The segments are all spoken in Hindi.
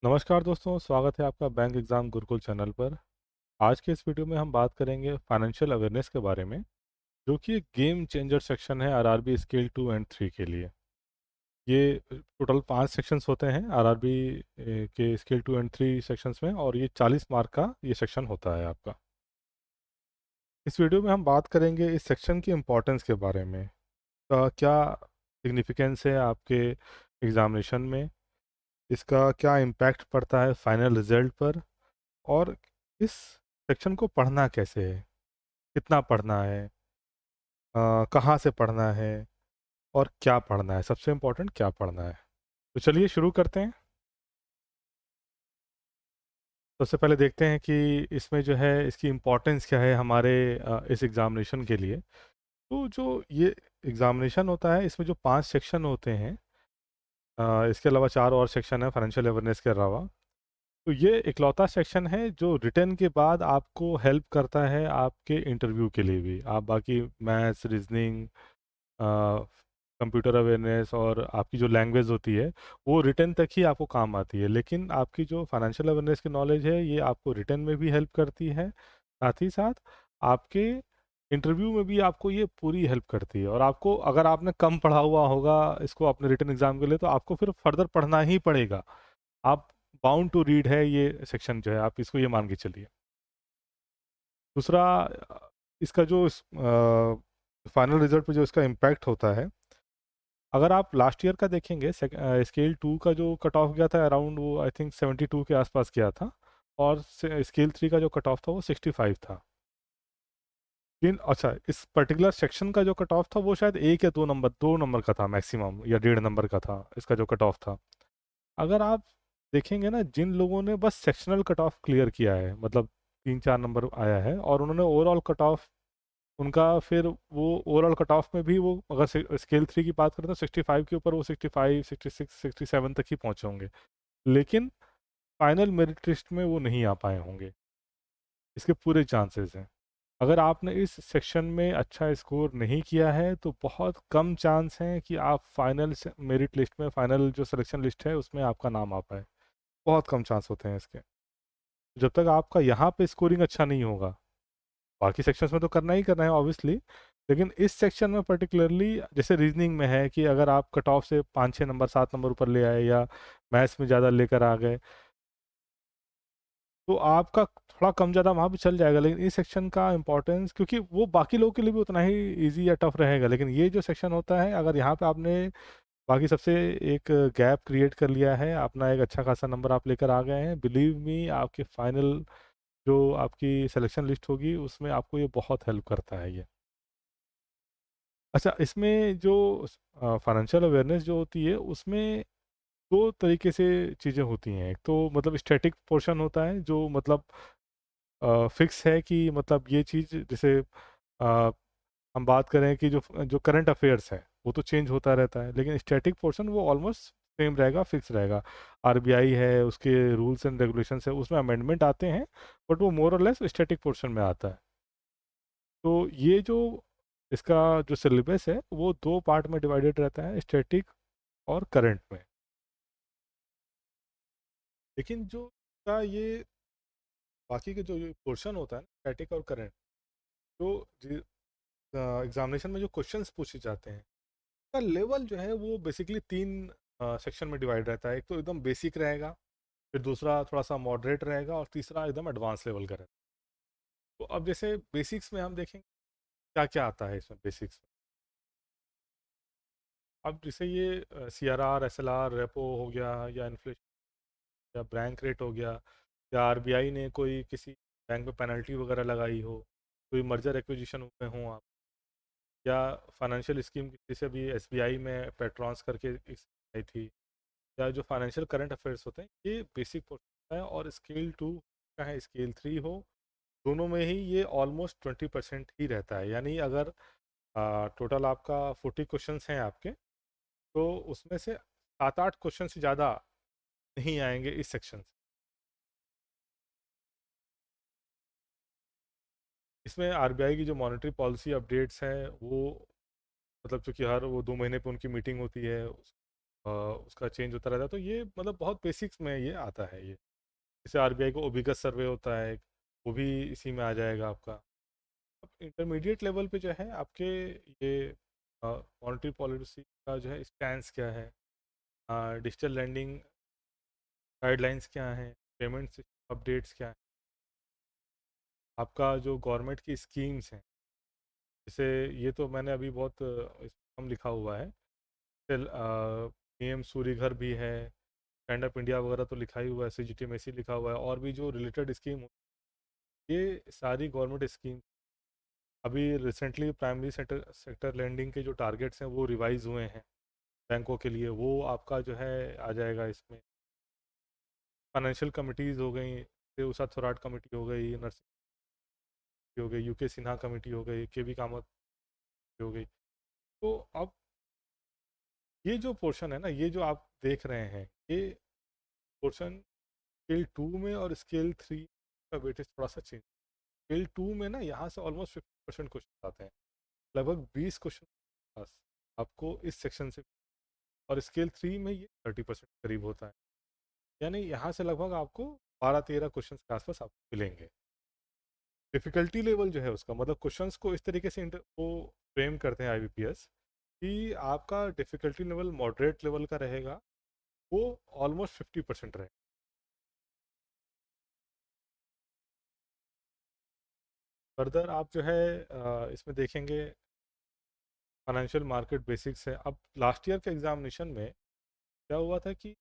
नमस्कार दोस्तों, स्वागत है आपका बैंक एग्ज़ाम गुरुकुल चैनल पर। आज के इस वीडियो में हम बात करेंगे फाइनेंशियल अवेयरनेस के बारे में, जो कि एक गेम चेंजर सेक्शन है आरआरबी स्केल 2 एंड 3 के लिए। ये टोटल 5 सेक्शंस होते हैं आरआरबी के स्केल 2 एंड 3 सेक्शंस में, और ये 40 मार्क का ये सेक्शन होता है आपका। इस वीडियो में हम बात करेंगे इस सेक्शन की इम्पोर्टेंस के बारे में। क्या सिग्निफिकेंस है आपके एग्ज़ामिनेशन में, इसका क्या इम्पैक्ट पड़ता है फाइनल रिजल्ट पर, और इस सेक्शन को पढ़ना कैसे है, कितना पढ़ना है, कहाँ से पढ़ना है, और क्या पढ़ना है, सबसे इम्पोर्टेंट क्या पढ़ना है। तो चलिए शुरू करते हैं। सबसे पहले देखते हैं कि इसमें जो है इसकी इम्पोर्टेंस क्या है हमारे इस एग्ज़ामिनेशन के लिए। तो जो ये एग्ज़ामिनेशन होता है, इसमें जो 5 सेक्शन होते हैं, इसके अलावा 4 और सेक्शन है फाइनेंशियल अवेयरनेस के अलावा। तो ये इकलौता सेक्शन है जो रिटन के बाद आपको हेल्प करता है आपके इंटरव्यू के लिए भी। आप बाकी मैथ्स, रीजनिंग, कंप्यूटर अवेयरनेस और आपकी जो लैंग्वेज होती है, वो रिटन तक ही आपको काम आती है, लेकिन आपकी जो फाइनेंशियल अवेयरनेस की नॉलेज है ये आपको रिटन में भी हेल्प करती है। साथ ही साथ आपके इंटरव्यू में भी आपको ये पूरी हेल्प करती है। और आपको, अगर आपने कम पढ़ा हुआ होगा इसको अपने रिटन एग्जाम के लिए, तो आपको फिर फर्दर पढ़ना ही पड़ेगा। आप बाउंड टू रीड है ये सेक्शन जो है, आप इसको ये मान के चलिए। दूसरा, इसका जो फाइनल रिजल्ट पे जो इसका इम्पैक्ट होता है, अगर आप लास्ट ईयर का देखेंगे, स्केल 2 का जो कट ऑफ गया था अराउंड, वो आई थिंक 72 के आसपास गया था। और स्केल 3 का जो कट ऑफ था वो 65 था। लेकिन अच्छा, इस पर्टिकुलर सेक्शन का जो कट ऑफ था वो शायद 1 या 2 नंबर, 2 नंबर का था मैक्सिमम, या 1.5 नंबर का था इसका जो कट ऑफ था। अगर आप देखेंगे ना, जिन लोगों ने बस सेक्शनल कट ऑफ क्लियर किया है, मतलब 3-4 नंबर आया है, और उन्होंने ओवरऑल कट ऑफ उनका, फिर वो ओवरऑल कट ऑफ में भी वो, अगर स्केल 3 की बात करें तो 65 के ऊपर वो 65, 66, 67 तक ही पहुंचे होंगे। लेकिन फाइनल मेरिट लिस्ट में वो नहीं आ पाए होंगे, इसके पूरे चांसेस हैं। अगर आपने इस सेक्शन में अच्छा स्कोर नहीं किया है, तो बहुत कम चांस हैं कि आप फाइनल मेरिट लिस्ट में, फाइनल जो सिलेक्शन लिस्ट है उसमें आपका नाम आ पाए। बहुत कम चांस होते हैं इसके। जब तक आपका यहाँ पे स्कोरिंग अच्छा नहीं होगा, बाकी सेक्शंस में तो करना ही करना है ऑब्वियसली, लेकिन इस सेक्शन में पर्टिकुलरली, जैसे रीजनिंग में है कि अगर आप कट ऑफ से 5-6 नंबर, 7 नंबर ऊपर ले आए, या मैथ्स में ज़्यादा लेकर आ गए, तो आपका थोड़ा कम ज़्यादा वहाँ पे चल जाएगा। लेकिन इस सेक्शन का इंपॉर्टेंस, क्योंकि वो बाकी लोगों के लिए भी उतना ही इजी या टफ रहेगा, लेकिन ये जो सेक्शन होता है, अगर यहाँ पे आपने बाकी सबसे एक गैप क्रिएट कर लिया है, अपना एक अच्छा खासा नंबर आप लेकर आ गए हैं, बिलीव मी, आपके फाइनल जो आपकी सिलेक्शन लिस्ट होगी उसमें आपको ये बहुत हेल्प करता है ये। अच्छा, इसमें जो फाइनेंशियल अवेयरनेस जो होती है, उसमें 2 तरीके से चीज़ें होती हैं। एक तो मतलब स्टैटिक पोर्शन होता है, जो मतलब फिक्स है कि मतलब ये चीज़, जैसे अ, हम बात करें कि जो जो करंट अफेयर्स है वो तो चेंज होता रहता है, लेकिन स्टैटिक पोर्शन वो ऑलमोस्ट सेम रहेगा, फिक्स रहेगा। आरबीआई है, उसके रूल्स एंड रेगुलेशंस है, उसमें अमेंडमेंट आते हैं, बट वो मोर और लेस स्टैटिक पोर्शन में आता है। तो ये जो इसका जो सिलेबस है वो 2 पार्ट में डिवाइडेड रहता है, स्टैटिक और करंट में। लेकिन जो का ये बाकी के जो पोर्शन होता है ना, स्टैटिक और करंट, जो एग्जामिनेशन में जो क्वेश्चंस पूछे जाते हैं, का लेवल जो है वो बेसिकली 3 सेक्शन में डिवाइड रहता है। एक तो एकदम बेसिक रहेगा, फिर दूसरा थोड़ा सा मॉडरेट रहेगा, और तीसरा एकदम एडवांस लेवल का रहेगा। तो अब जैसे बेसिक्स में हम देखेंगे क्या क्या आता है इसमें बेसिक्स में। अब जैसे ये CRR, SLR, रेपो हो गया, या इन्फ्लेशन, या बैंक रेट हो गया, या आरबीआई ने कोई किसी बैंक में पेनल्टी वगैरह लगाई हो, कोई मर्जर एक्विजिशन में हो आप, या फाइनेंशियल स्कीम जैसे अभी एसबीआई में पेट्रॉन्स करके एक आई थी, या जो फाइनेंशियल करंट अफेयर्स होते हैं, ये बेसिक पोर्शन है। और स्केल 2 का है, स्केल 3 हो, दोनों में ही ये ऑलमोस्ट 20% ही रहता है। यानी अगर टोटल आपका 40 क्वेश्चंस हैं आपके, तो उसमें से 7-8 क्वेश्चन से ज़्यादा नहीं आएंगे इस सेक्शन से। इसमें आरबीआई की जो मॉनेटरी पॉलिसी अपडेट्स हैं वो, मतलब चूंकि हर वो 2 महीने पे उनकी मीटिंग होती है, उसका चेंज होता रहता है, तो ये मतलब बहुत बेसिक्स में ये आता है ये। जैसे आरबीआई को ओबिगस सर्वे होता है, वो भी इसी में आ जाएगा आपका। अब इंटरमीडिएट लेवल पे जो है आपके ये मॉनेटरी पॉलिसी का जो है स्टैंस क्या है, डिजिटल लैंडिंग गाइडलाइंस क्या हैं, पेमेंट अपडेट्स क्या हैं, आपका जो गवर्नमेंट की स्कीम्स हैं, जैसे ये तो मैंने अभी बहुत कम लिखा हुआ है। पीएम सूर्य घर भी है, स्टैंड अप इंडिया वगैरह तो लिखा ही हुआ है, सीजीटीएमएसी लिखा हुआ है, और भी जो रिलेटेड स्कीम, ये सारी गवर्नमेंट स्कीम। अभी recently primary sector sector lending के जो टारगेट्स हैं वो रिवाइज हुए हैं बैंकों के लिए, वो आपका जो है आ जाएगा इसमें। फाइनेंशियल कमिटीज़ हो गई, उषा थोराट कमेटी हो गई, नरसिंह हो गई, यूके सिन्हा कमेटी हो गई, के वी कामत हो गई। तो अब ये जो पोर्शन है ना, ये जो आप देख रहे हैं, ये पोर्शन स्केल 2 में और स्केल 3 का वेटेज थोड़ा सा चेंज। स्केल 2 में ना यहाँ से ऑलमोस्ट 50% क्वेश्चन आते हैं, लगभग 20 क्वेश्चन पास आपको इस सेक्शन से। और स्केल 3 में ये 30% करीब होता है, यानी यहाँ से लगभग आपको 12-13 क्वेश्चन के आसपास आपको मिलेंगे। डिफ़िकल्टी लेवल जो है उसका मतलब क्वेश्चंस को इस तरीके से वो फ्रेम करते हैं आईबीपीएस कि आपका डिफ़िकल्टी लेवल मॉडरेट लेवल का रहेगा, वो ऑलमोस्ट 50% रहेगा। फर्दर आप जो है इसमें देखेंगे फाइनेंशियल मार्केट बेसिक्स है। अब लास्ट ईयर के एग्जामिनेशन में क्या हुआ था कि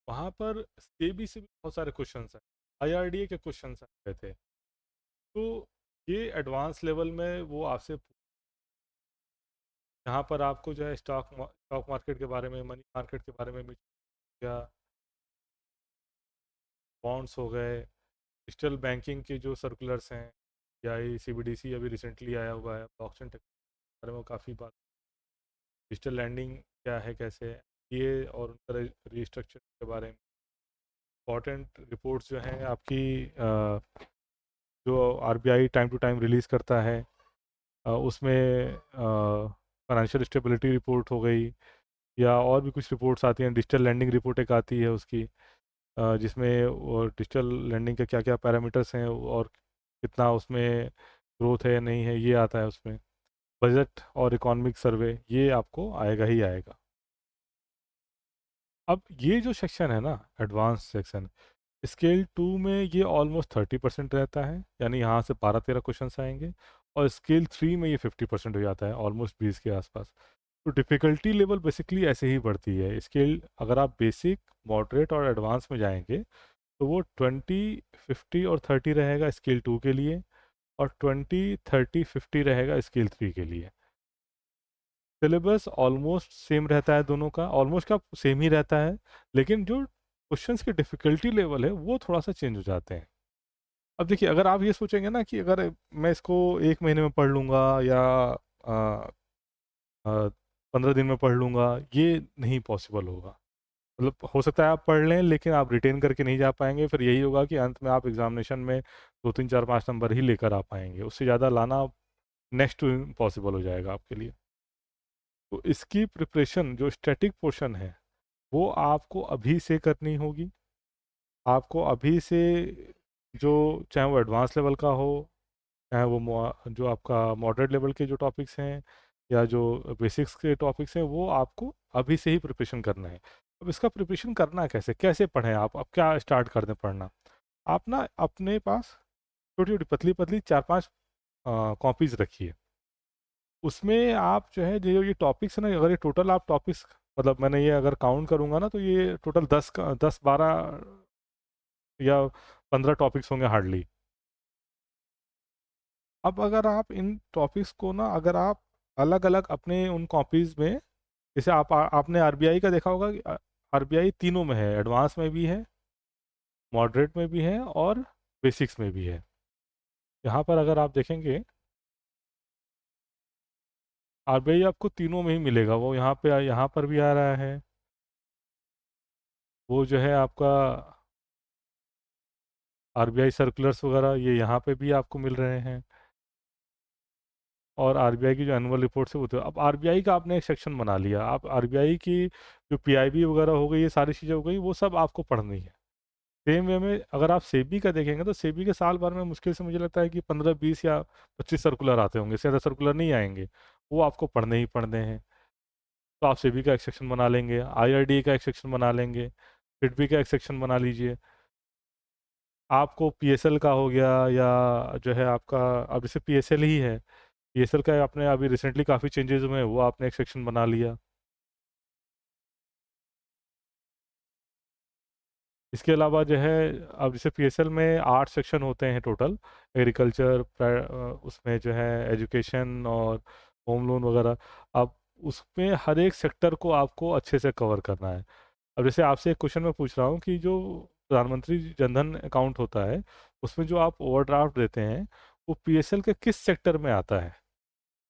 वहाँ पर सेबी से भी बहुत सारे क्वेश्चंस हैं, आईआरडीए के क्वेश्चंस आए थे। तो ये एडवांस लेवल में वो आपसे यहाँ पर आपको जो है स्टॉक मार्केट के बारे में, मनी मार्केट के बारे में या बॉन्ड्स हो गए, डिजिटल बैंकिंग के जो सर्कुलर्स हैं, या ये सीबीडीसी अभी रिसेंटली आया हुआ है, ब्लॉकचेन टेक्नोलॉजी के बारे में काफ़ी बात। डिजिटल लैंडिंग क्या है, कैसे है ये, और उनका रिस्ट्रक्चर के बारे में इंपॉर्टेंट रिपोर्ट्स जो हैं आपकी, जो RBI time to time release करता है, उसमें फाइनेंशियल स्टेबिलिटी रिपोर्ट हो गई, या और भी कुछ रिपोर्ट्स आती हैं। डिजिटल लैंडिंग रिपोर्ट एक आती है उसकी, जिसमें डिजिटल लैंडिंग के क्या क्या पैरामीटर्स हैं और कितना उसमें ग्रोथ है या नहीं है, ये आता है उसमें। बजट और इकोनॉमिक सर्वे ये आपको आएगा ही आएगा। अब ये जो सेक्शन है ना, एडवांस सेक्शन, स्केल 2 में ये ऑलमोस्ट 30% रहता है, यानी यहाँ से 12-13 क्वेश्चन आएंगे। और स्केल 3 में ये 50% हो जाता है, ऑलमोस्ट 20 के आसपास। तो डिफ़िकल्टी लेवल बेसिकली ऐसे ही बढ़ती है। स्केल अगर आप बेसिक, मॉडरेट और एडवांस में जाएंगे तो वो 20, 50 और 30 रहेगा स्केल 2 के लिए, और 20, 30, 50 रहेगा स्केल 3 के लिए। सिलेबस ऑलमोस्ट सेम रहता है दोनों का, ऑलमोस्ट का सेम ही रहता है, लेकिन जो क्वेश्चंस के डिफ़िकल्टी लेवल है वो थोड़ा सा चेंज हो जाते हैं। अब देखिए, अगर आप ये सोचेंगे ना कि अगर मैं इसको 1 महीने में पढ़ लूँगा या 15 दिन में पढ़ लूँगा, ये नहीं पॉसिबल होगा। मतलब हो सकता है आप पढ़ लें, लेकिन आप रिटेन करके नहीं जा पाएंगे, फिर यही होगा कि अंत में आप एग्जामिनेशन में 2, 3, 4, 5 नंबर ही लेकर आ पाएंगे, उससे ज़्यादा लाना नेक्स्ट टू इम्पॉसिबल हो जाएगा आपके लिए। तो इसकी प्रिपरेशन जो स्टैटिक पोर्शन है वो आपको अभी से करनी होगी। आपको अभी से, जो चाहे वो एडवांस लेवल का हो, चाहे वो जो आपका मॉडरेट लेवल के जो टॉपिक्स हैं, या जो बेसिक्स के टॉपिक्स हैं, वो आपको अभी से ही प्रिपरेशन करना है। अब इसका प्रिपरेशन करना कैसे, कैसे पढ़ें आप, अब क्या स्टार्ट कर दें पढ़ना। आप ना अपने पास छोटी छोटी पतली पतली 4-5 कॉपीज़ रखिए। उसमें आप जो है जो ये टॉपिक्स है ना, अगर ये टोटल आप टॉपिक्स, मतलब मैंने ये अगर काउंट करूँगा ना, तो ये टोटल 10-12 या 15 टॉपिक्स होंगे हार्डली। अब अगर आप इन टॉपिक्स को ना, अगर आप अलग अलग अपने उन कॉपीज़ में, जैसे आपने आरबीआई का देखा होगा कि आरबीआई तीनों में है, एडवांस में भी है, मॉडरेट में भी है, और बेसिक्स में भी है। यहाँ पर अगर आप देखेंगे, आरबीआई आपको तीनों में ही मिलेगा, वो यहाँ पर भी आ रहा है। वो जो है आपका आरबीआई सर्कुलर्स वगैरह, ये यहाँ पे भी आपको मिल रहे हैं। और आरबीआई की जो एनुअल रिपोर्ट है वो तो अब आरबीआई का आपने एक सेक्शन बना लिया, आप आरबीआई की जो पीआईबी वगैरह हो गई, ये सारी चीज़ें हो गई, वो सब आपको पढ़नी है। सेम वे में अगर आप सेबी का देखेंगे तो सेबी के साल भर में मुश्किल से मुझे लगता है कि 15 20 या 25 सर्कुलर आते होंगे, इससे ज़्यादा सर्कुलर नहीं आएंगे। वो आपको पढ़ने ही पढ़ने हैं। तो आप सेबी का एक सेक्शन बना लेंगे, आईआरडी का एक सेक्शन बना लेंगे, फिडबी का एक सेक्शन बना लीजिए। आपको पीएसएल का हो गया, या जो है आपका अब जैसे पीएसएल ही है, पीएसएल का आपने अभी रिसेंटली काफ़ी चेंजेस हुए हैं, वो आपने एक सेक्शन बना लिया। इसके अलावा जो है, अब जैसे पीएसएल में 8 सेक्शन होते हैं टोटल, एग्रीकल्चर, उसमें जो है एजुकेशन और होम लोन वगैरह। अब उसमें हर एक सेक्टर को आपको अच्छे से कवर करना है। अब जैसे आपसे एक क्वेश्चन मैं पूछ रहा हूँ कि जो प्रधानमंत्री जनधन अकाउंट होता है, उसमें जो आप ओवरड्राफ्ट देते हैं, वो पीएसएल के किस सेक्टर में आता है?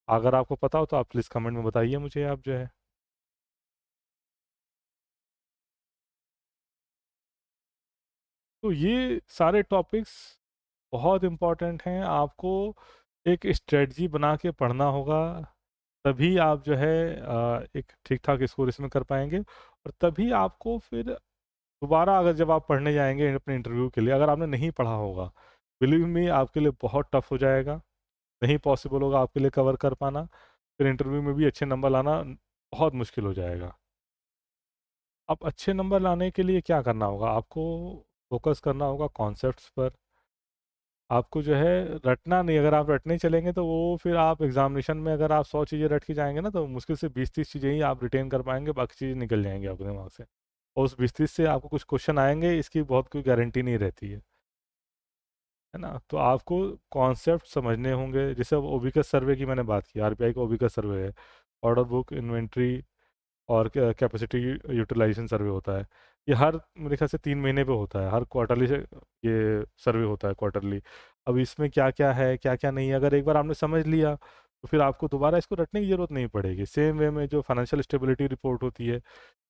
अगर आपको पता हो तो आप प्लीज़ कमेंट में बताइए मुझे, आप जो है। तो ये सारे टॉपिक्स बहुत इम्पोर्टेंट हैं, आपको एक स्ट्रेटजी बना के पढ़ना होगा, तभी आप जो है एक ठीक ठाक स्कोर इसमें कर पाएंगे। और तभी आपको फिर दोबारा अगर जब आप पढ़ने जाएंगे अपने इंटरव्यू के लिए, अगर आपने नहीं पढ़ा होगा, बिलीव मी आपके लिए बहुत टफ हो जाएगा, नहीं पॉसिबल होगा आपके लिए कवर कर पाना। फिर इंटरव्यू में भी अच्छे नंबर लाना बहुत मुश्किल हो जाएगा। अब अच्छे नंबर लाने के लिए क्या करना होगा आपको? फोकस करना होगा कॉन्सेप्ट्स पर। आपको जो है रटना नहीं, अगर आप रटने चलेंगे तो वो फिर आप एग्जामिनेशन में अगर आप 100 चीज़ें रट के जाएंगे ना, तो मुश्किल से 20 30 चीज़ें ही आप रिटेन कर पाएंगे, बाकी चीज़ें निकल जाएंगी आपके दिमाग से। और उस 20 30 से आपको कुछ क्वेश्चन आएंगे, इसकी बहुत कोई गारंटी नहीं रहती है ना। तो आपको कॉन्सेप्ट समझने होंगे। जैसे अब ओबिकस सर्वे की मैंने बात की, आरबीआई का ओबिकस सर्वे है, ऑर्डर बुक इन्वेंट्री और कैपेसिटी यूटिलाइजेशन सर्वे होता है। ये हर मेरे ख्याल से 3 महीने पे होता है, हर क्वार्टरली से ये सर्वे होता है, क्वार्टरली। अब इसमें क्या क्या है क्या क्या नहीं है, अगर एक बार आपने समझ लिया तो फिर आपको दोबारा इसको रटने की ज़रूरत नहीं पड़ेगी। सेम वे में जो फाइनेंशियल स्टेबिलिटी रिपोर्ट होती है,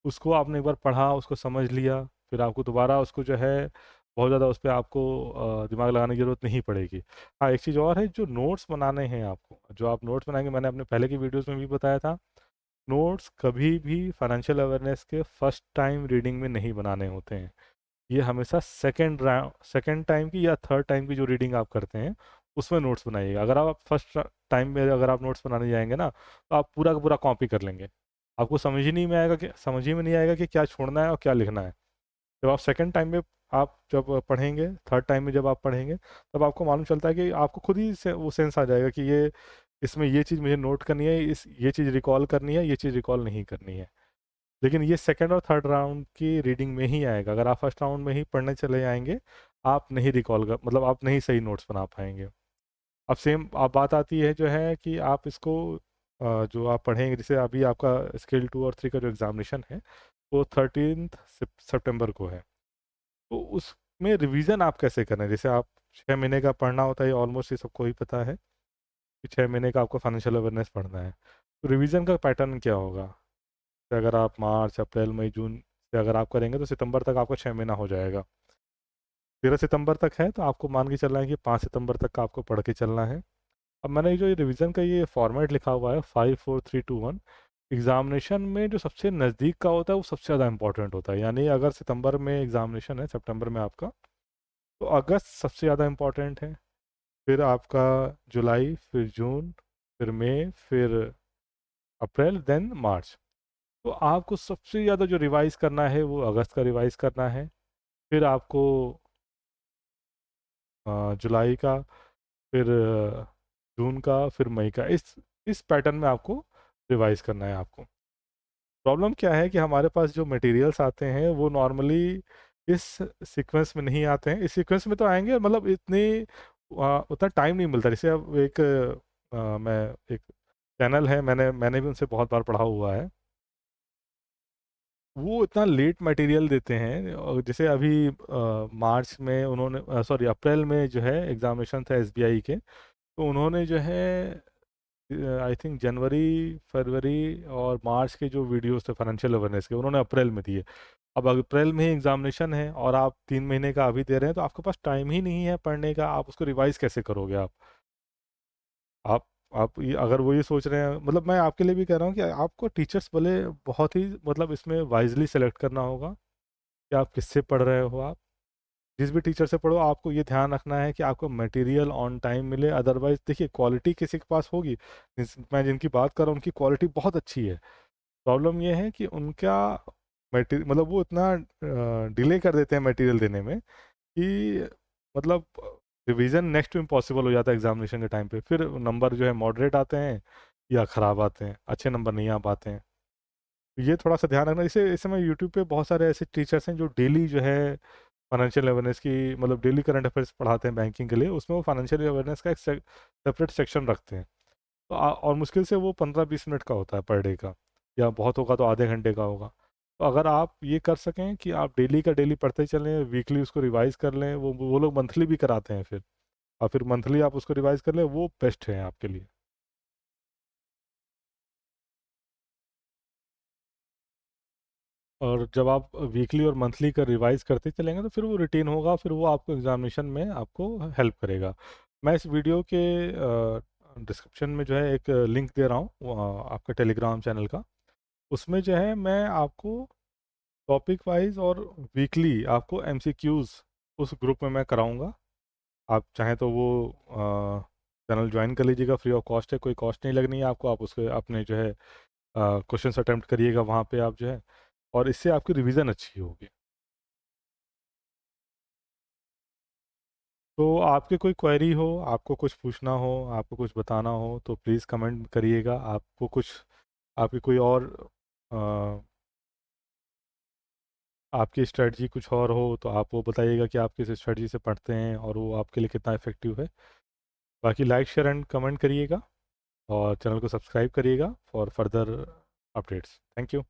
उसको आपने एक बार पढ़ा, उसको समझ लिया, फिर आपको दोबारा उसको जो है बहुत ज़्यादा उस पर आपको दिमाग लगाने की ज़रूरत नहीं पड़ेगी। हाँ, एक चीज़ और है, जो नोट्स बनाने हैं आपको, जो आप नोट्स बनाएंगे, मैंने अपने पहले की वीडियोस में भी बताया था, नोट्स कभी भी फाइनेंशियल अवेयरनेस के फर्स्ट टाइम रीडिंग में नहीं बनाने होते हैं। ये हमेशा सेकेंड टाइम की या थर्ड टाइम की जो रीडिंग आप करते हैं, उसमें नोट्स बनाइएगा। अगर आप फर्स्ट टाइम में अगर आप नोट्स बनाने जाएंगे ना, तो आप पूरा का पूरा कॉपी कर लेंगे, आपको समझ ही में नहीं आएगा कि क्या छोड़ना है और क्या लिखना है। जब आप सेकेंड टाइम में आप जब पढ़ेंगे, थर्ड टाइम में जब आप पढ़ेंगे, तब आपको मालूम चलता है कि आपको खुद ही वो सेंस आ जाएगा कि ये इसमें ये चीज़ मुझे नोट करनी है, इस ये चीज़ रिकॉल करनी है, ये चीज़ रिकॉल नहीं करनी है। लेकिन ये सेकेंड और थर्ड राउंड की रीडिंग में ही आएगा। अगर आप फर्स्ट राउंड में ही पढ़ने चले जाएंगे, आप नहीं रिकॉल कर मतलब आप नहीं सही नोट्स बना पाएंगे। अब सेम आप बात आती है जो है कि आप इसको जो आप पढ़ेंगे, जैसे अभी आपका स्केल 2 और 3 का जो एग्जामिनेशन है, वो 13 सितंबर को है। तो उसमें रिवीजन आप कैसे करें? जैसे आप 6 महीने का पढ़ना होता है, ऑलमोस्ट ये सबको ही पता है कि 6 महीने का आपको फाइनेंशियल अवेयरनेस पढ़ना है। तो रिवीजन का पैटर्न क्या होगा? तो अगर आप मार्च अप्रैल मई जून से अगर आप करेंगे, तो सितंबर तक आपका 6 महीना हो जाएगा। 13 सितंबर तक है, तो आपको मान के चलना है कि 5 सितंबर तक का आपको पढ़ के चलना है। अब मैंने ये जो ये रिवीजन का ये फॉर्मेट लिखा हुआ है 5 4 3 2 1, एग्जामिनेशन में जो सबसे नज़दीक का होता है वो सबसे ज़्यादा इंपॉर्टेंट होता है। यानी अगर सितंबर में एग्जामिनेशन है, सितंबर में आपका, तो अगस्त सबसे ज़्यादा इम्पोर्टेंट है, फिर आपका जुलाई, फिर जून, फिर मई, फिर अप्रैल, देन मार्च। तो आपको सबसे ज़्यादा जो रिवाइज करना है वो अगस्त का रिवाइज करना है। फिर आपको जुलाई का, फिर जून का, फिर मई का, इस पैटर्न में आपको रिवाइज करना है आपको। प्रॉब्लम क्या है कि हमारे पास जो मटेरियल्स आते हैं वो नॉर्मली इस सीक्वेंस में नहीं आते हैं। इस सीक्वेंस में तो आएंगे, मतलब उतना टाइम नहीं मिलता। जैसे अब मैं एक चैनल है, मैंने भी उनसे बहुत बार पढ़ा हुआ है, वो इतना लेट मटेरियल देते हैं। और जैसे अभी मार्च में उन्होंने सॉरी अप्रैल में जो है एग्जामिनेशन था एसबीआई के, तो उन्होंने जो है आई थिंक जनवरी, फरवरी और मार्च के जो वीडियोस थे फाइनेंशियल अवेयरनेस के, उन्होंने अप्रैल में दिए। अब अप्रैल में ही एग्जामिनेशन है और आप 3 महीने का अभी दे रहे हैं, तो आपके पास टाइम ही नहीं है पढ़ने का, आप उसको रिवाइज कैसे करोगे? आप आप ये अगर वो ये सोच रहे हैं, मतलब मैं आपके लिए भी कह रहा हूँ कि आपको टीचर्स भले बहुत ही मतलब इसमें वाइजली सेलेक्ट करना होगा कि आप किससे पढ़ रहे हो। आप जिस भी टीचर से पढ़ो, आपको ये ध्यान रखना है कि आपको मटेरियल ऑन टाइम मिले। अदरवाइज देखिए, क्वालिटी किसी के पास होगी, मैं जिनकी बात कर रहा हूँ उनकी क्वालिटी बहुत अच्छी है। प्रॉब्लम ये है कि उनका मटेरियल, मतलब वो इतना डिले कर देते हैं मटेरियल देने में कि मतलब रिवीजन नेक्स्ट टू इम्पॉसिबल हो जाता है एग्जामिनेशन के टाइम पे। फिर नंबर जो है मॉडरेट आते हैं या ख़राब आते हैं, अच्छे नंबर नहीं आ पाते हैं। तो ये थोड़ा सा ध्यान रखना। इसे मैं यूट्यूब पे बहुत सारे ऐसे टीचर्स हैं जो डेली जो है फाइनेंशियल अवेयरनेस की, मतलब डेली करंट अफेयर्स पढ़ाते हैं बैंकिंग के लिए। उसमें वो फाइनेंशियल अवेयरनेस का एक सेपरेट सेक्शन रखते हैं। तो और मुश्किल से वो 15-20 मिनट का होता है पर डे का, या बहुत होगा तो आधे घंटे का होगा। तो अगर आप ये कर सकें कि आप डेली का डेली पढ़ते चलें, वीकली उसको रिवाइज कर लें, वो लोग मंथली भी कराते हैं फिर, और फिर मंथली आप उसको रिवाइज कर लें, वो बेस्ट है आपके लिए। और जब आप वीकली और मंथली का रिवाइज करते चलेंगे तो फिर वो रूटीन होगा, फिर वो आपको एग्जामिनेशन में आपको हेल्प करेगा। मैं इस वीडियो के डिस्क्रिप्शन में जो है एक लिंक दे रहा हूँ, आपका टेलीग्राम चैनल का। उसमें जो है मैं आपको टॉपिक वाइज और वीकली आपको एमसीक्यूज़ उस ग्रुप में मैं कराऊंगा। आप चाहें तो वो चैनल ज्वाइन कर लीजिएगा, फ्री ऑफ कॉस्ट है, कोई कॉस्ट नहीं लगनी है आपको। आप उसके अपने जो है क्वेश्चंस अटेम्प्ट करिएगा वहाँ पे आप जो है, और इससे आपकी रिवीजन अच्छी होगी। तो आपकी कोई क्वेरी हो, आपको कुछ पूछना हो, आपको कुछ बताना हो, तो प्लीज़ कमेंट करिएगा। आपको कुछ, आपकी कोई और अ, आपकी स्ट्रेटजी कुछ और हो तो आप वो बताइएगा कि आप किस स्ट्रेटजी से पढ़ते हैं और वो आपके लिए कितना इफेक्टिव है। बाकी लाइक शेयर एंड कमेंट करिएगा, और चैनल को सब्सक्राइब करिएगा for further updates. Thank you.